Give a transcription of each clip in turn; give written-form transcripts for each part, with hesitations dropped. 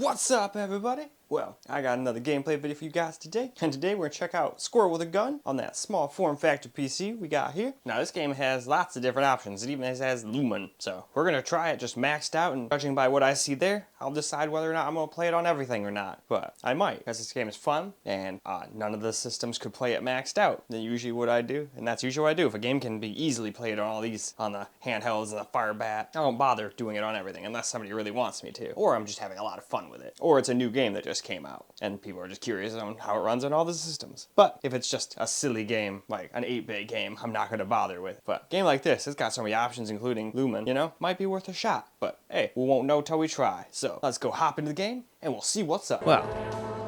What's up, everybody? Well, I got another gameplay video for you guys today, and today we're gonna check out Squirrel with a Gun on that small form factor PC we got here. Now this game has lots of different options. It even has Lumen, so we're gonna try it just maxed out, and judging by what I see there, I'll decide whether or not I'm gonna play it on everything or not. But I might, because this game is fun, and none of the systems could play it maxed out. That's usually what I do, and that's usually what I do. If a game can be easily played on all these, on the handhelds and the Firebat, I don't bother doing it on everything unless somebody really wants me to, or I'm just having a lot of fun with it, or it's a new game that just came out and people are just curious on how it runs on all the systems. But if it's just a silly game, like an 8-bit game, I'm not gonna bother with. But a game like this, it's got so many options, including Lumen, you know, might be worth a shot. But hey, we won't know till we try. So let's go hop into the game and we'll see what's up. Well,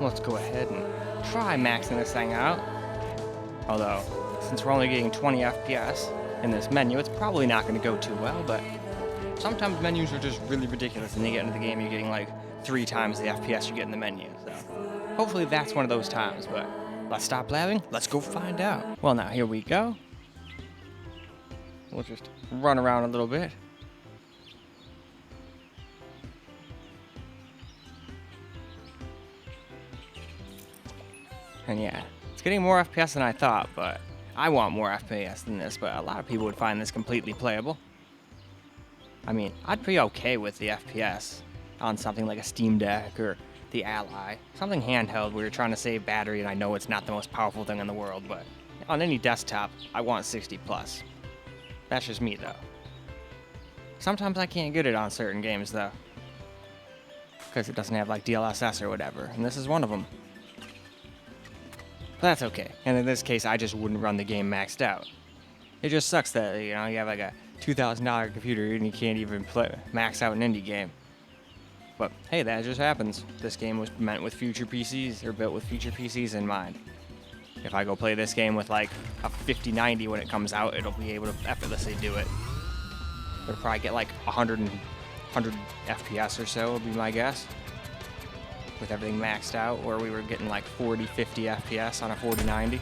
let's go ahead and try maxing this thing out. Although, since we're only getting 20 FPS in this menu, it's probably not gonna go too well, but sometimes menus are just really ridiculous and you get into the game, you're getting like 3 times the FPS you get in the menu. So hopefully that's one of those times, but let's stop blabbing. Let's go find out. Well, now here we go. We'll just run around a little bit. And yeah, it's getting more FPS than I thought, but I want more FPS than this, but a lot of people would find this completely playable. I mean, I'd be okay with the FPS on something like a Steam Deck or the Ally, something handheld where you're trying to save battery, and I know it's not the most powerful thing in the world, but on any desktop, I want 60 plus. That's just me, though. Sometimes I can't get it on certain games, though, because it doesn't have like DLSS or whatever, and this is one of them. But that's okay, and in this case, I just wouldn't run the game maxed out. It just sucks that, you know, you have like a $2,000 computer and you can't even max out an indie game. But hey, that just happens. This game was meant with future PCs, or built with future PCs in mind. If I go play this game with like a 5090 when it comes out, it'll be able to effortlessly do it. It'll probably get like 100 FPS or so, would be my guess. With everything maxed out, where we were getting like 40, 50 FPS on a 4090.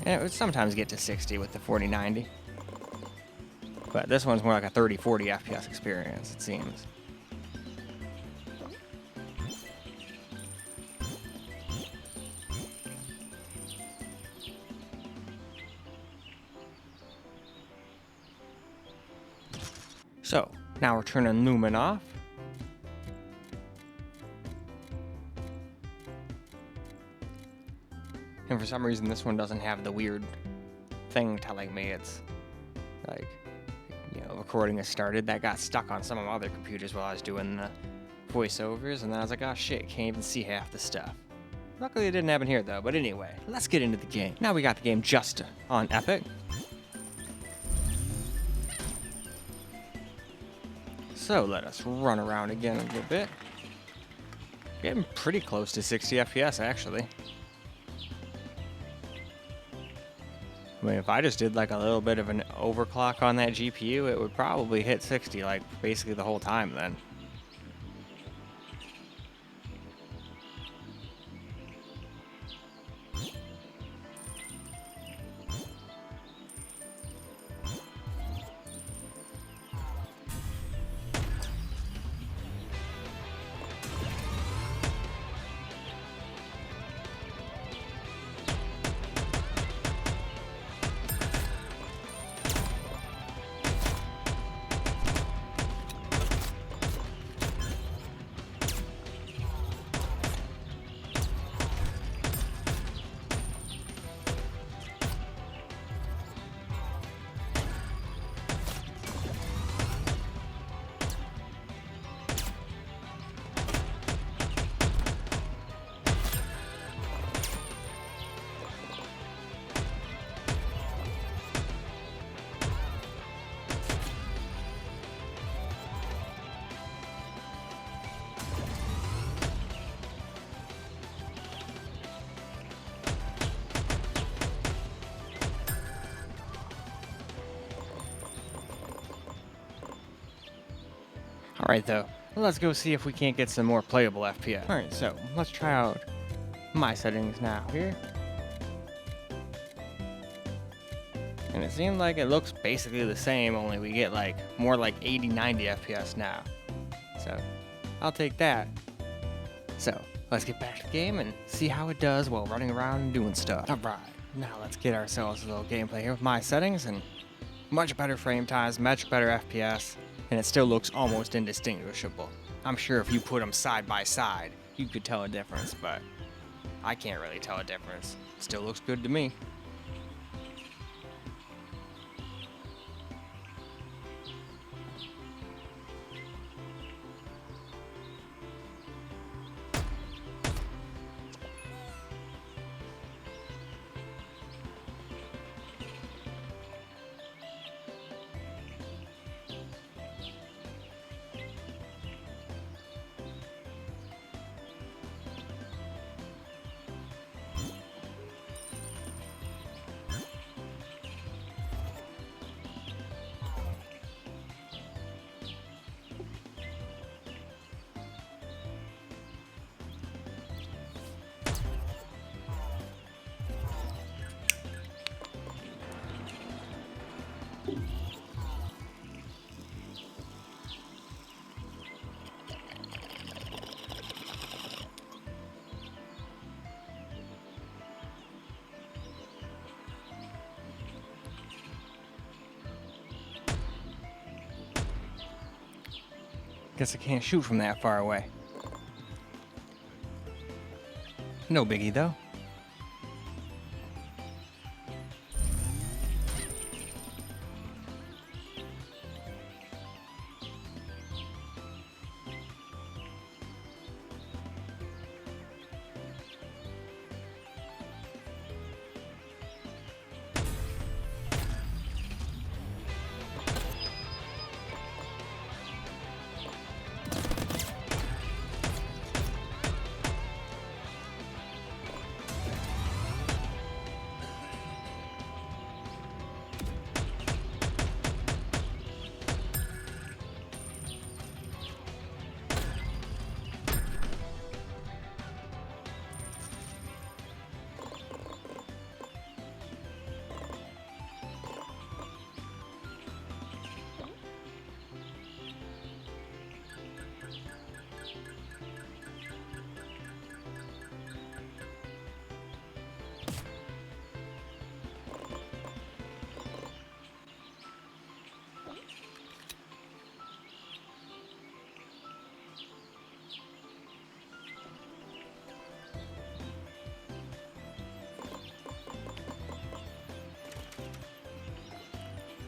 And it would sometimes get to 60 with the 4090. But this one's more like a 30, 40 FPS experience, it seems. So, now we're turning Lumen off. And for some reason, this one doesn't have the weird thing telling me it's like, you know, recording has started. That got stuck on some of my other computers while I was doing the voiceovers, and then I was like, oh shit, can't even see half the stuff. Luckily it didn't happen here though, but anyway, let's get into the game. Now we got the game just on Epic. So let us run around again a little bit. Getting pretty close to 60 FPS actually. I mean, if I just did like a little bit of an overclock on that GPU, it would probably hit 60 like basically the whole time then. Alright though, let's go see if we can't get some more playable FPS. Alright, so let's try out my settings now here. And it seemed like it looks basically the same, only we get like more like 80, 90 FPS now. So I'll take that. So let's get back to the game and see how it does while running around and doing stuff. Alright, now let's get ourselves a little gameplay here with my settings, and much better frame times, much better FPS, and it still looks almost indistinguishable. I'm sure if you put them side by side, you could tell a difference, but I can't really tell a difference. Still looks good to me. Guess I can't shoot from that far away. No biggie though.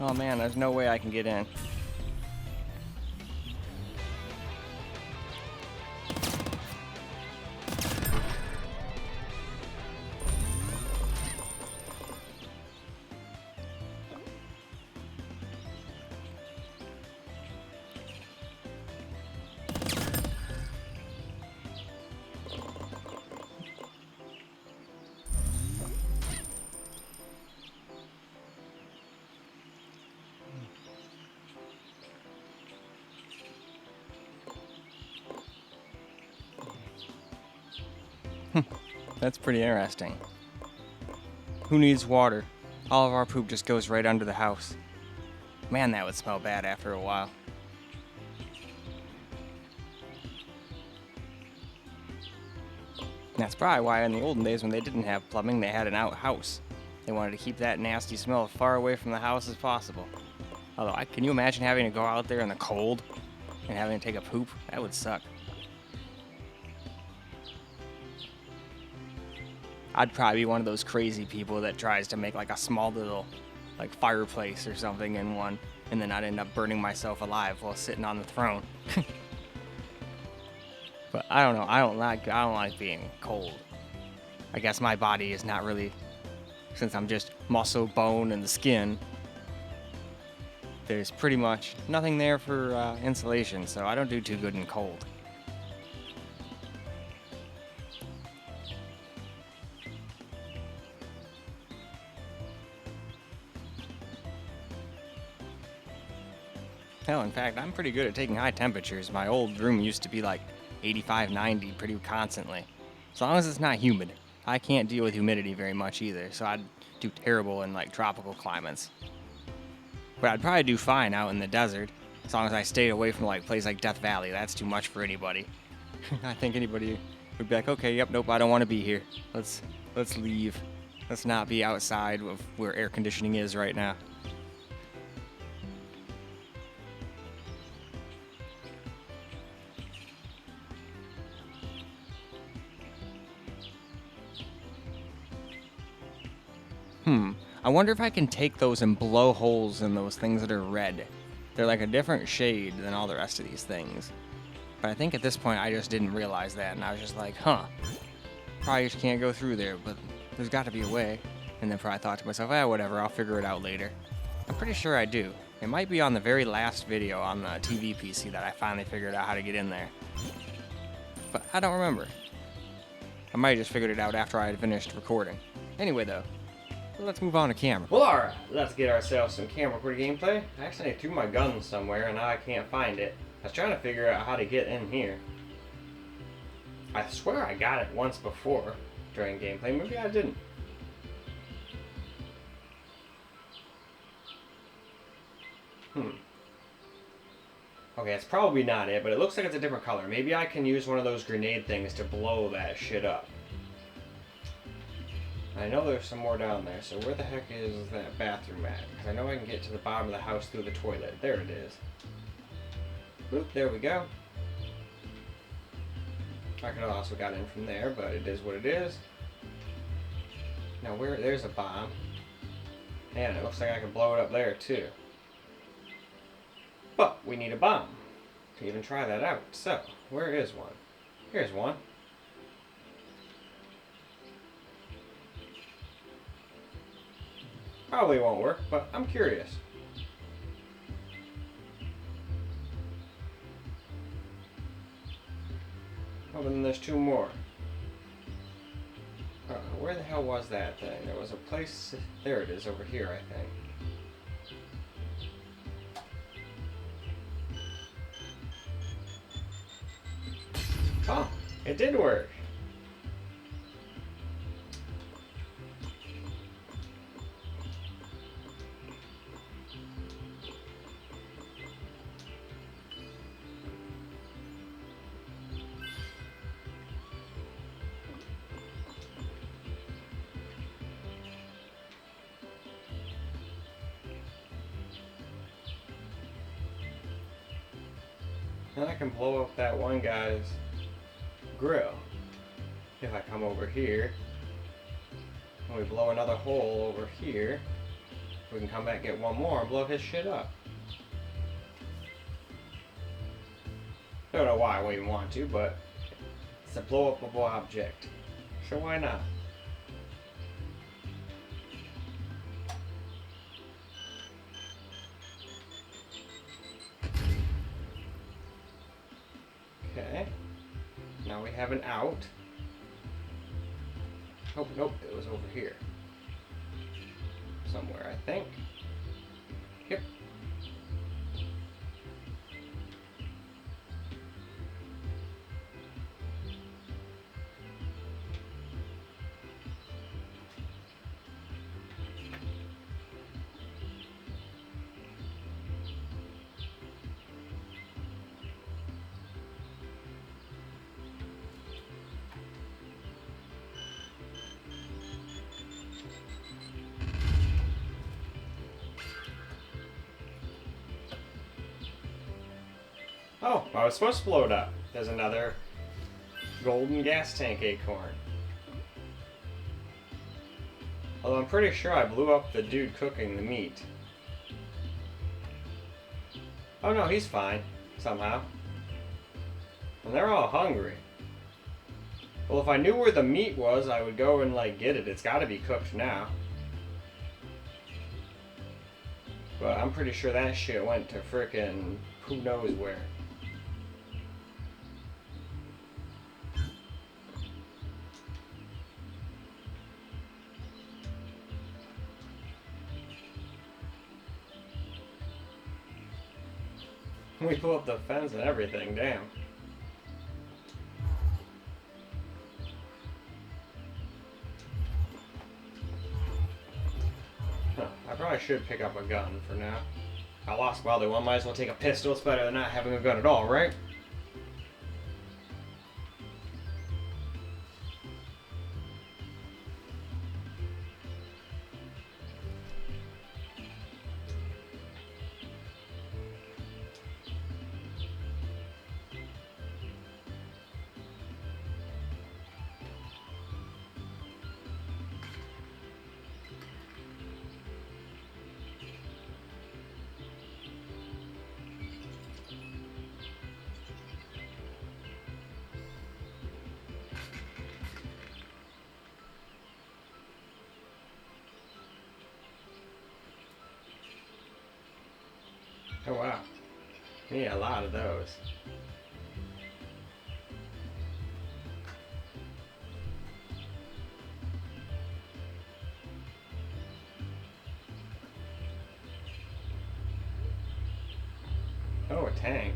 Oh man, there's no way I can get in. That's pretty interesting. Who needs water? All of our poop just goes right under the house. Man, that would smell bad after a while. That's probably why in the olden days when they didn't have plumbing, they had an outhouse. They wanted to keep that nasty smell as far away from the house as possible. Although, can you imagine having to go out there in the cold and having to take a poop? That would suck. I'd probably be one of those crazy people that tries to make like a small little like fireplace or something in one, and then I'd end up burning myself alive while sitting on the throne. But I don't know. I don't like being cold. I guess my body is not really, since I'm just muscle, bone, and the skin. There's pretty much nothing there for insulation, so I don't do too good in cold. Hell, in fact, I'm pretty good at taking high temperatures. My old room used to be like 85, 90 pretty constantly. As long as it's not humid. I can't deal with humidity very much either, so I'd do terrible in like tropical climates. But I'd probably do fine out in the desert, as long as I stayed away from like places like Death Valley. That's too much for anybody. I think anybody would be like, okay, yep, nope, I don't want to be here. Let's leave. Let's not be outside of where air conditioning is right now. I wonder if I can take those and blow holes in those things that are red. They're like a different shade than all the rest of these things. But I think at this point I just didn't realize that, and I was just like, huh, probably just can't go through there, but there's got to be a way. And then probably thought to myself, whatever, I'll figure it out later. I'm pretty sure I do. It might be on the very last video on the TV PC that I finally figured out how to get in there. But I don't remember. I might have just figured it out after I had finished recording. Anyway though, let's move on to camera. Well, alright, let's get ourselves some camera for the gameplay. I actually threw my gun somewhere and now I can't find it. I was trying to figure out how to get in here. I swear I got it once before during gameplay. Maybe I didn't. Okay, it's probably not it, but it looks like it's a different color. Maybe I can use one of those grenade things to blow that shit up. I know there's some more down there, so where the heck is that bathroom at? Because I know I can get to the bottom of the house through the toilet. There it is. Boop, there we go. I could have also got in from there, but it is what it is. Now there's a bomb. And it looks like I can blow it up there too. But we need a bomb to even try that out. So, where is one? Here's one. Probably won't work, but I'm curious. Oh, and then there's two more. Where the hell was that thing? There was a place... There it is, over here, I think. Oh, it did work. Then I can blow up that one guy's grill. If I come over here, and we blow another hole over here, we can come back and get one more and blow his shit up. Don't know why I wouldn't want to, but it's a blow-upable object. So why not? Okay. Now we have an out. Oh, nope, it was over here. Somewhere, I think. Yep. Oh, I was supposed to blow it up. There's another golden gas tank acorn. Although I'm pretty sure I blew up the dude cooking the meat. Oh no, he's fine, somehow. And they're all hungry. Well, if I knew where the meat was, I would go and like get it. It's gotta be cooked now. But I'm pretty sure that shit went to frickin' who knows where. We blew up the fence and everything, damn. probably should pick up a gun for now. I lost my other one, might as well take a pistol. It's better than not having a gun at all, right? Oh wow, we need a lot of those. Oh, a tank.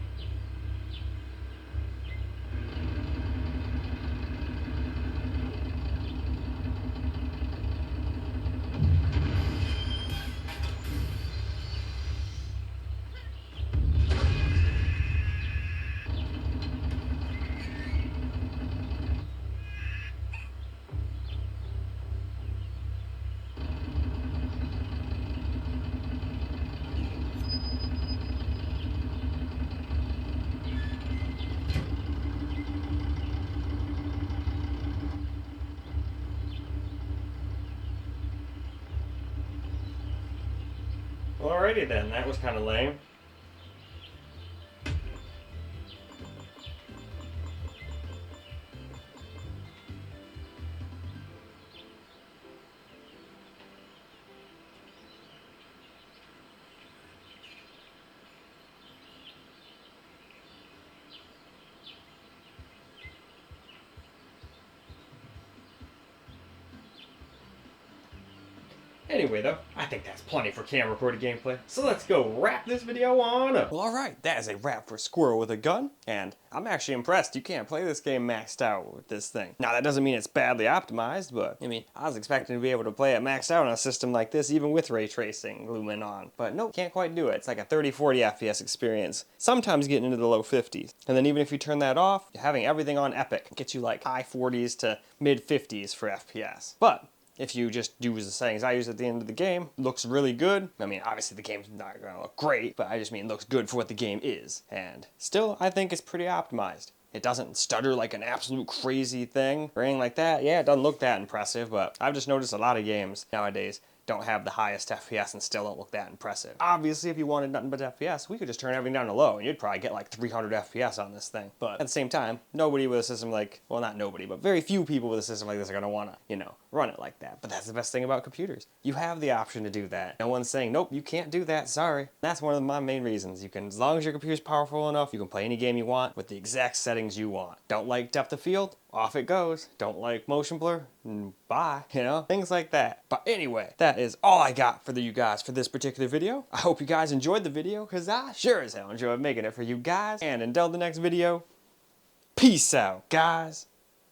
Well, alrighty then, that was kind of lame. Anyway though, I think that's plenty for camera recorded gameplay, so let's go wrap this video on up. Well alright, that is a wrap for Squirrel with a Gun, and I'm actually impressed you can't play this game maxed out with this thing. Now that doesn't mean it's badly optimized, but I mean, I was expecting to be able to play it maxed out on a system like this even with ray tracing Lumen on. But nope, can't quite do it. It's like a 30-40 FPS experience, sometimes getting into the low 50s. And then even if you turn that off, having everything on Epic gets you like high 40s to mid 50s for FPS. But if you just use the settings I use at the end of the game, it looks really good. I mean, obviously the game's not gonna look great, but I just mean it looks good for what the game is. And still, I think it's pretty optimized. It doesn't stutter like an absolute crazy thing or anything like that. Yeah, it doesn't look that impressive, but I've just noticed a lot of games nowadays don't have the highest FPS and still don't look that impressive. Obviously, if you wanted nothing but FPS, we could just turn everything down to low and you'd probably get like 300 FPS on this thing. But at the same time, nobody with a system like, well, not nobody, but very few people with a system like this are gonna wanna, you know, run it like that. But that's the best thing about computers. You have the option to do that. No one's saying, nope, you can't do that, sorry. That's one of my main reasons. You can, as long as your computer's powerful enough, you can play any game you want with the exact settings you want. Don't like depth of field? Off it goes. Don't like motion blur? Bye. You know, things like that. But anyway, that is all I got for you guys for this particular video. I hope you guys enjoyed the video, because I sure as hell enjoyed making it for you guys. And until the next video, peace out, guys.